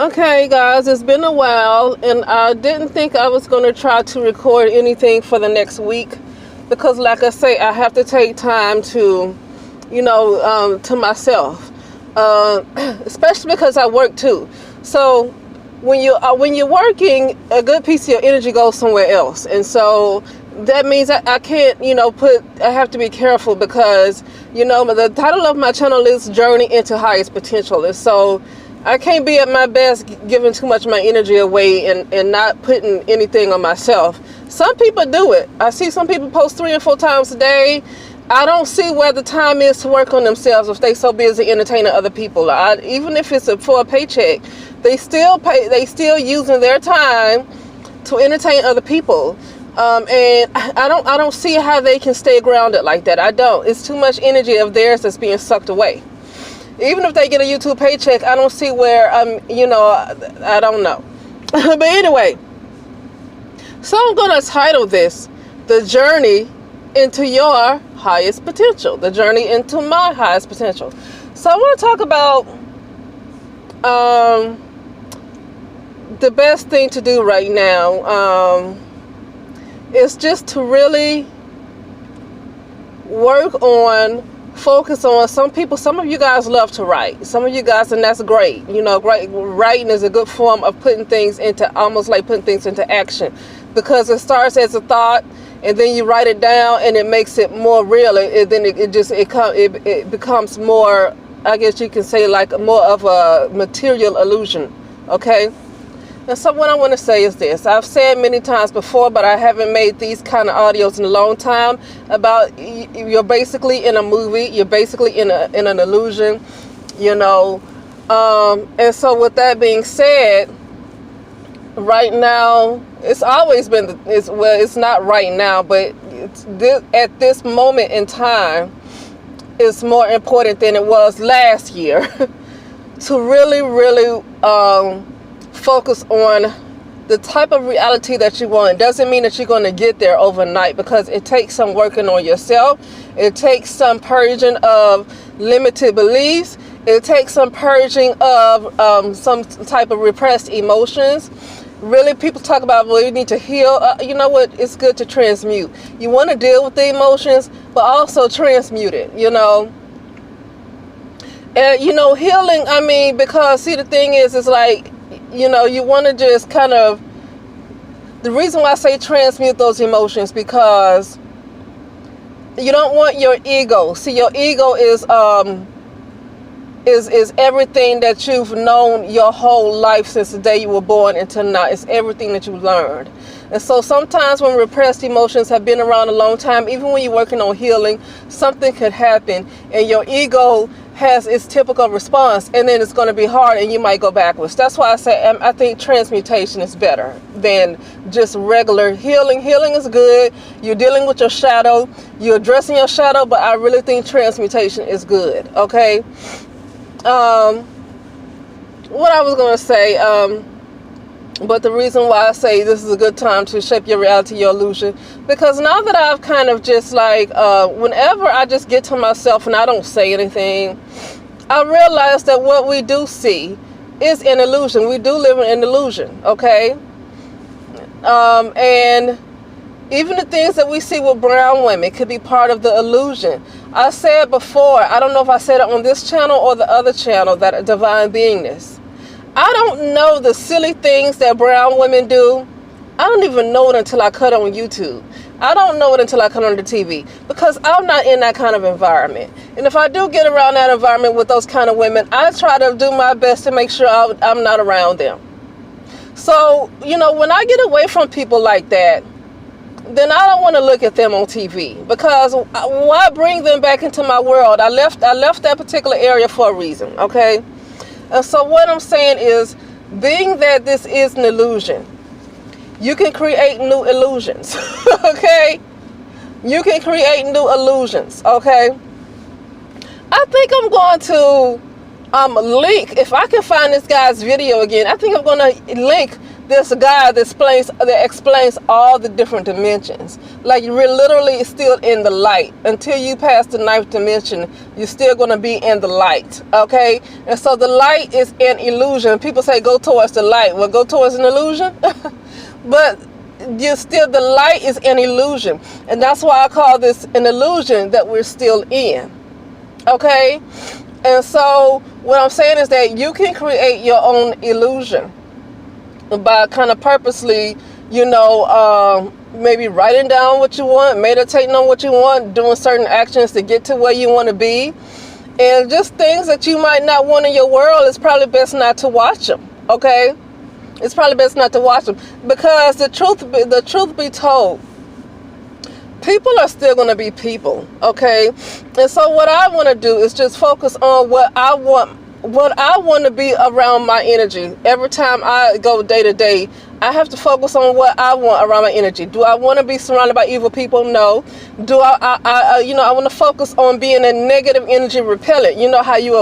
Okay, guys, it's been a while, and I didn't think I was going to try to record anything for the next week because, like I say, I have to take time to, to myself, especially because I work too. So when you're working, a good piece of your energy goes somewhere else, and so that means I can't, I have to be careful because, the title of my channel is Journey into Highest Potential, and so I can't be at my best giving too much of my energy away and not putting anything on myself. Some people do it. I see some people post 3 and 4 times a day. I don't see where the time is to work on themselves if they so busy entertaining other people. Even if it's for a paycheck, they still using their time to entertain other people. And I don't see how they can stay grounded like that. I don't. It's too much energy of theirs that's being sucked away. Even if they get a YouTube paycheck, I don't see where, I don't know. But anyway, so I'm going to title this, The Journey into Your Highest Potential. The Journey into My Highest Potential. So I want to talk about the best thing to do right now is just to really work on, focus on some of you guys love to write. Some of you guys, and that's great. Great. Writing is a good form of putting things into, almost like putting things into action, because it starts as a thought and then you write it down and it makes it more real. Then it becomes more, I guess you can say, like more of a material illusion. Okay. And so what I want to say is this. I've said many times before, but I haven't made these kind of audios in a long time, about you're basically in a movie, you're basically in an illusion, and so with that being said, right now, it's always been, it's not right now, but at this moment in time, it's more important than it was last year to really focus on the type of reality that you want. It doesn't mean that you're going to get there overnight, because it takes some working on yourself. It takes some purging of limited beliefs. It takes some purging of some type of repressed emotions. Really, people talk about, well, you need to heal. You know what? It's good to transmute. You want to deal with the emotions, but also transmute it, And, healing, because, see, the thing is like, you want to just kind of, the reason why I say transmute those emotions, because you don't want your ego. See, your ego is everything that you've known your whole life since the day you were born until now. It's everything that you learned. And so sometimes when repressed emotions have been around a long time, even when you're working on healing, something could happen and your ego has its typical response, and then it's going to be hard and you might go backwards. That's why I say I think transmutation is better than just regular healing. Healing is good. You're dealing with your shadow. You're addressing your shadow, but I really think transmutation is good. Okay. What I was going to say, but the reason why I say this is a good time to shape your reality, your illusion, because now that I've kind of just like, whenever I just get to myself and I don't say anything, I realize that what we do see is an illusion. We do live in an illusion, okay? And even the things that we see with brown women could be part of the illusion. I said before, I don't know if I said it on this channel or the other channel, that divine beingness. I don't know the silly things that brown women do. I don't even know it until I cut on YouTube. I don't know it until I cut on the TV, because I'm not in that kind of environment. And if I do get around that environment with those kind of women, I try to do my best to make sure I'm not around them. So, when I get away from people like that, then I don't want to look at them on TV, because why bring them back into my world? I left that particular area for a reason, okay? And so what I'm saying is, being that this is an illusion, you can create new illusions, okay? You can create new illusions, okay? I think I'm going to link, if I can find this guy's video again, I think I'm going to link this guy that explains all the different dimensions. Like you're literally still in the light. Until you pass the 9th dimension, you're still going to be in the light. Okay? And so the light is an illusion. People say go towards the light. Well, go towards an illusion. But the light is an illusion. And that's why I call this an illusion that we're still in. Okay? And so what I'm saying is that you can create your own illusion by kind of purposely, maybe writing down what you want, meditating on what you want, doing certain actions to get to where you want to be. And just things that you might not want in your world, it's probably best not to watch them. Okay? It's probably best not to watch them, because the truth be told, people are still going to be people. Okay? And so what I want to do is just focus on what I want to be around my energy. Every time I go day to day, I have to focus on what I want around my energy. Do I want to be surrounded by evil people? No. Do I want to focus on being a negative energy repellent. You know how you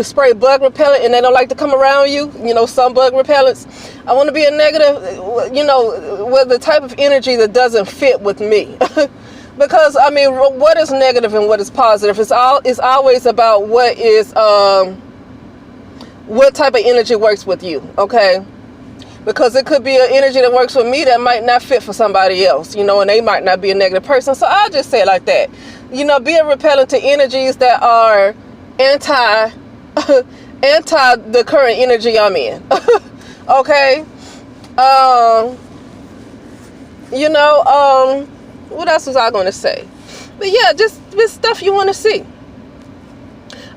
spray bug repellent and they don't like to come around you? Some bug repellents. I want to be a negative, with the type of energy that doesn't fit with me. Because what is negative and what is positive? It's always about what type of energy works with you. Okay? Because it could be an energy that works for me that might not fit for somebody else, and they might not be a negative person. So I'll just say it like that. Be a repellent to energies that are anti the current energy I'm in. Okay? What else was I going to say? But yeah, just stuff you want to see.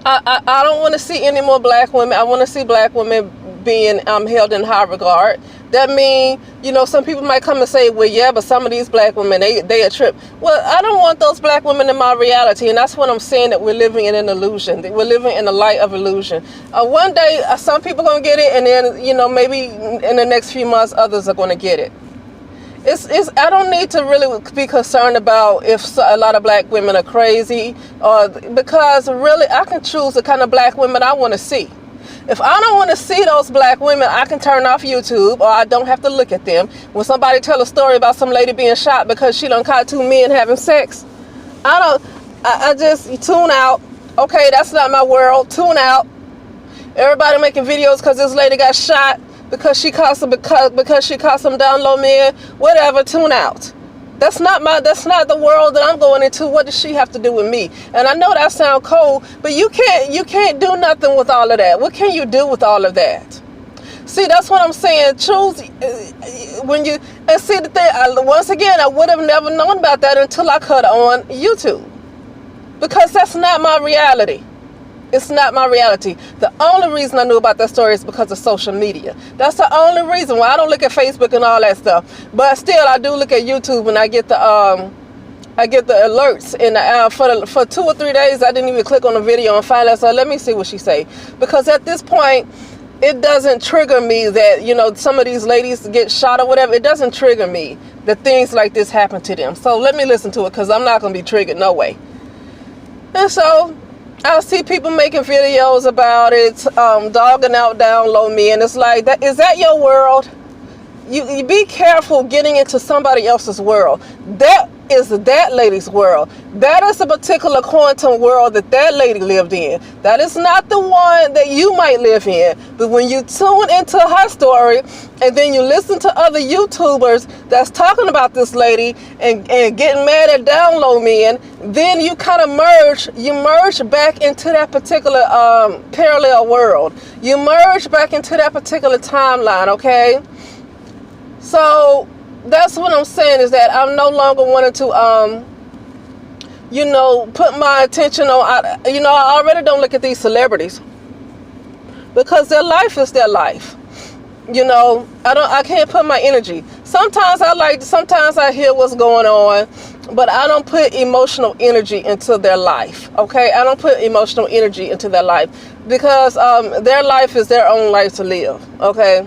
I don't want to see any more black women. I want to see black women being held in high regard. That means, some people might come and say, well, yeah, but some of these black women, they a trip. Well, I don't want those black women in my reality. And that's what I'm saying, that we're living in an illusion. That we're living in a light of illusion. One day, some people are going to get it. And then, maybe in the next few months, others are going to get it. I don't need to really be concerned about if a lot of black women are crazy, because really I can choose the kind of black women I want to see. If I don't want to see those black women, I can turn off YouTube, or I don't have to look at them. When somebody tell a story about some lady being shot because she done caught 2 men having sex, I just tune out. Okay, that's not my world. Tune out. Everybody making videos because this lady got shot because she caught some down low men. Whatever. Tune out. That's not the world that I'm going into. What does she have to do with me? And I know that sounds cold, but you can't do nothing with all of that. What can you do with all of that? See, that's what I'm saying. Choose and see the thing. Once again, I would have never known about that until I cut on YouTube, because that's not my reality. It's not my reality. The only reason I knew about that story is because of social media. That's the only reason why I don't look at Facebook and all that stuff. But still, I do look at YouTube, and I get the alerts. And for 2 or 3 days, I didn't even click on the video and find out. So let me see what she say. Because at this point, it doesn't trigger me that some of these ladies get shot or whatever. It doesn't trigger me that things like this happen to them. So let me listen to it, because I'm not gonna be triggered, no way. And so I see people making videos about it, dogging out down low men. It's like, is that your world? You be careful getting into somebody else's world. That is that lady's world. That is a particular quantum world that lady lived in. That is not the one that you might live in. But when you tune into her story, and then you listen to other YouTubers that's talking about this lady and getting mad at down low men, then you kind of merge back into that particular parallel world. You merge back into that particular timeline, okay? So that's what I'm saying, is that I'm no longer wanting to, put my attention on, I already don't look at these celebrities, because their life is their life. I can't put my energy. Sometimes I hear what's going on, but I don't put emotional energy into their life. Okay. I don't put emotional energy into their life, because, their life is their own life to live. Okay.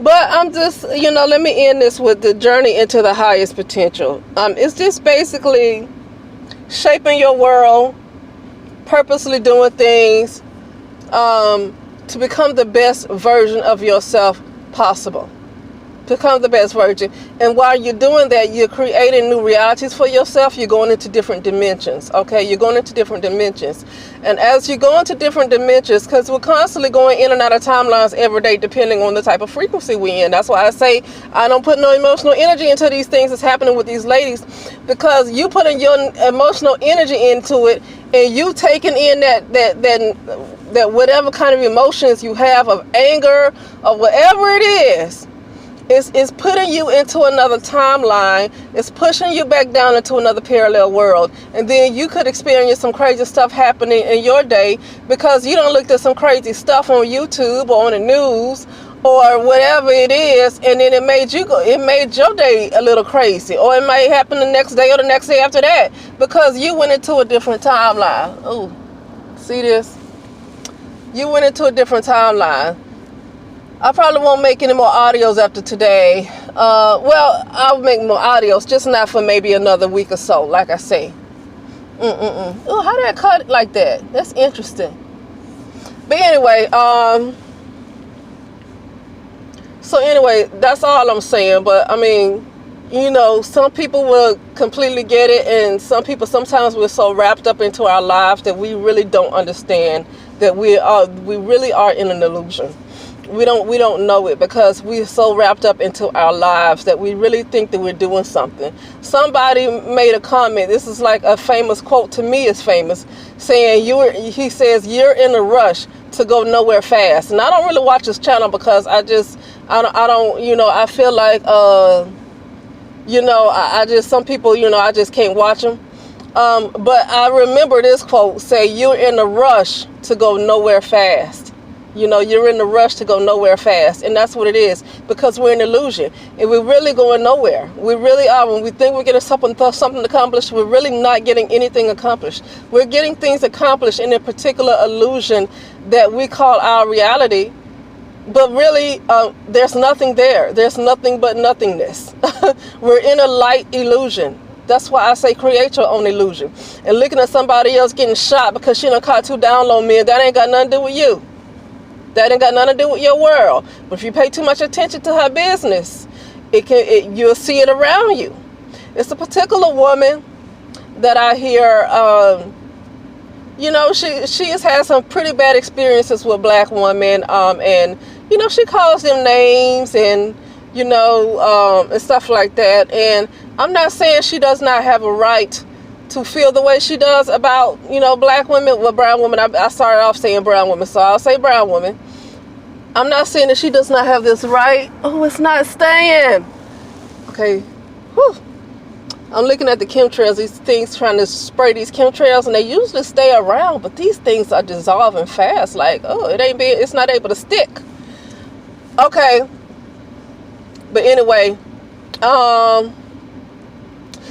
But I'm just, let me end this with the journey into the highest potential. It's just basically shaping your world, purposely doing things, to become the best version of yourself possible. Become the best version. And while you're doing that, you're creating new realities for yourself. You're going into different dimensions. Okay, you're going into different dimensions. And as you go into different dimensions, because we're constantly going in and out of timelines every day, depending on the type of frequency we're in. That's why I say I don't put no emotional energy into these things that's happening with these ladies, because you putting your emotional energy into it, and you taking in that whatever kind of emotions you have of anger or whatever it is. It's putting you into another timeline. It's pushing you back down into another parallel world. And then you could experience some crazy stuff happening in your day because you don't look at some crazy stuff on YouTube or on the news or whatever it is, and then it made your day a little crazy. Or it may happen the next day or the next day after that because you went into a different timeline. Oh, see this? You went into a different timeline. I probably won't make any more audios after today. Well, I'll make more audios, just not for maybe another week or so, like I say. Oh, how did I cut it like that? That's interesting. But anyway, so anyway, that's all I'm saying. But I mean, you know, some people will completely get it, and some people, sometimes we're so wrapped up into our lives that we really don't understand that we really are in an illusion. We don't know it because we're so wrapped up into our lives that we really think that we're doing something. Somebody made a comment. This is like a famous quote, to me it's famous, saying he says you're in a rush to go nowhere fast. And I don't really watch this channel because I don't, you know, I feel like you know, I just, some people, you know, I just can't watch them. But I remember this quote say, you're in a rush to go nowhere fast. You know, you're in a rush to go nowhere fast. And that's what it is, because we're in illusion. And we're really going nowhere. We really are. When we think we're getting something accomplished, we're really not getting anything accomplished. We're getting things accomplished in a particular illusion that we call our reality. But really, there's nothing there. There's nothing but nothingness. We're in a light illusion. That's why I say create your own illusion. And looking at somebody else getting shot because she done caught 2 download men, that ain't got nothing to do with you. That ain't got nothing to do with your world. But if you pay too much attention to her business, you'll see it around you. It's a particular woman that I hear, you know, she has had some pretty bad experiences with black women, and you know, she calls them names and, you know, and stuff like that. And I'm not saying she does not have a right to feel the way she does about, you know, black women. Well, brown women, I started off saying brown women, so I'll say brown women. I'm not saying that she does not have this right. Oh, it's not staying. Okay. Whew. I'm looking at the chemtrails, these things, trying to spray these chemtrails, and they usually stay around, but these things are dissolving fast. Like, oh, it's not able to stick. Okay. But anyway,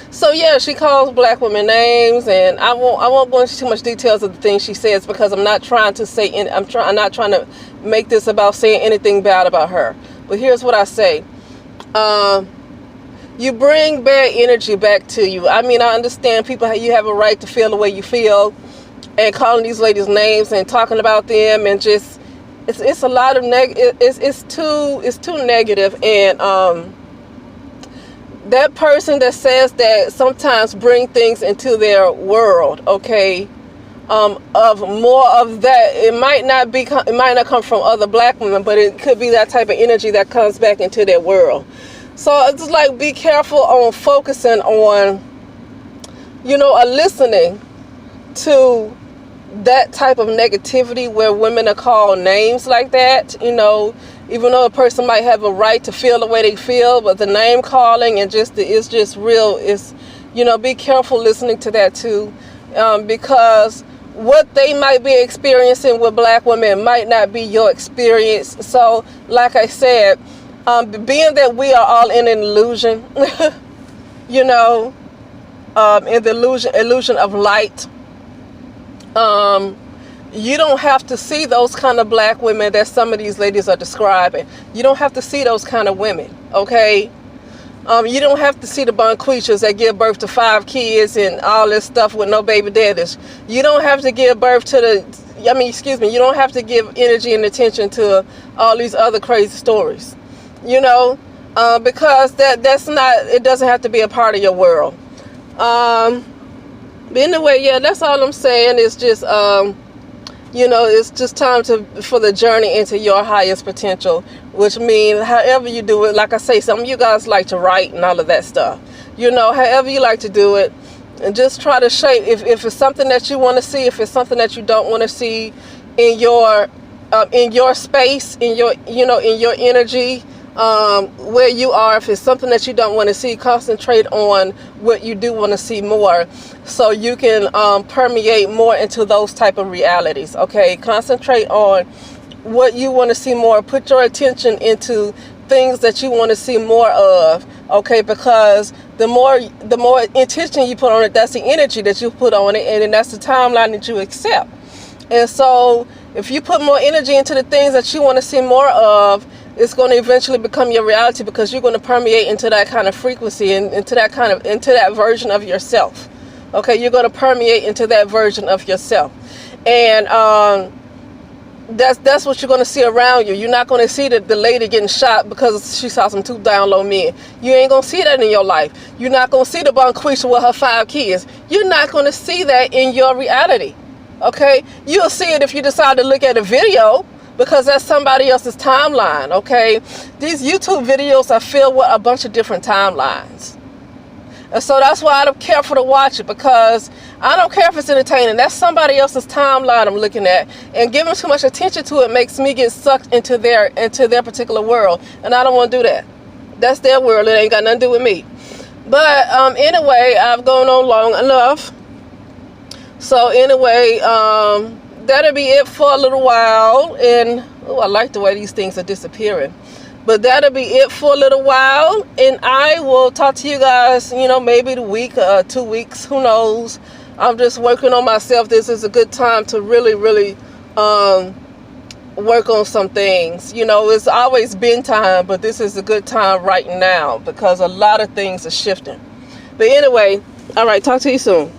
so yeah, she calls black women names, and I won't go into too much details of the things she says because I'm not trying to say, I'm not trying to make this about saying anything bad about her. But here's what I say. You bring bad energy back to you. I mean, I understand people, you have a right to feel the way you feel, and calling these ladies names and talking about them, and just it's a lot of it's too negative. And that person that says that sometimes bring things into their world, okay, of more of that, it might not come from other black women, but it could be that type of energy that comes back into their world. So it's like, be careful on focusing on, you know, listening to that type of negativity where women are called names like that. You know, even though a person might have a right to feel the way they feel, but the name calling and it's just real. It's, you know, be careful listening to that too, because what they might be experiencing with black women might not be your experience. So, like I said, being that we are all in an illusion, you know, in the illusion of light, you don't have to see those kind of black women that some of these ladies are describing. You don't have to see those kind of women, okay? You don't have to see the Bonquishas that give birth to 5 kids and all this stuff with no baby daddies. You don't have to give birth to you don't have to give energy and attention to all these other crazy stories. you know, because that's not, it doesn't have to be a part of your world. But anyway, yeah, that's all I'm saying. Is just you know, it's just time for the journey into your highest potential, which means however you do it. Like I say, some of you guys like to write and all of that stuff, you know, however you like to do it, and just try to shape, if it's something that you want to see, if it's something that you don't want to see in your space, in your, you know, in your energy, where you are. If it's something that you don't want to see, concentrate on what you do want to see more, so you can permeate more into those type of realities. Okay, concentrate on what you want to see more. Put your attention into things that you want to see more of. Okay, because the more intention you put on it, that's the energy that you put on it, and then that's the timeline that you accept. And so if you put more energy into the things that you want to see more of, it's going to eventually become your reality, because you're going to permeate into that kind of frequency, and into that version of yourself. Okay, you're going to permeate into that version of yourself. And that's what you're going to see around you. You're not going to see the lady getting shot because she saw some tooth down low men. You ain't going to see that in your life. You're not going to see the Bonquisha with her 5 kids. You're not going to see that in your reality. Okay, you'll see it if you decide to look at a video, because that's somebody else's timeline. Okay, these YouTube videos are filled with a bunch of different timelines, and so that's why I'm careful to watch it, because I don't care if it's entertaining. That's somebody else's timeline I'm looking at, and giving too much attention to it makes me get sucked into their particular world, and I don't want to do that. That's their world. It ain't got nothing to do with me. But anyway, I've gone on long enough. So anyway, that'll be it for a little while. And oh, I like the way these things are disappearing. But that'll be it for a little while, and I will talk to you guys, you know, maybe the week, 2 weeks, who knows. I'm just working on myself. This is a good time to really work on some things. You know, it's always been time, but this is a good time right now, because a lot of things are shifting. But anyway, all right, talk to you soon.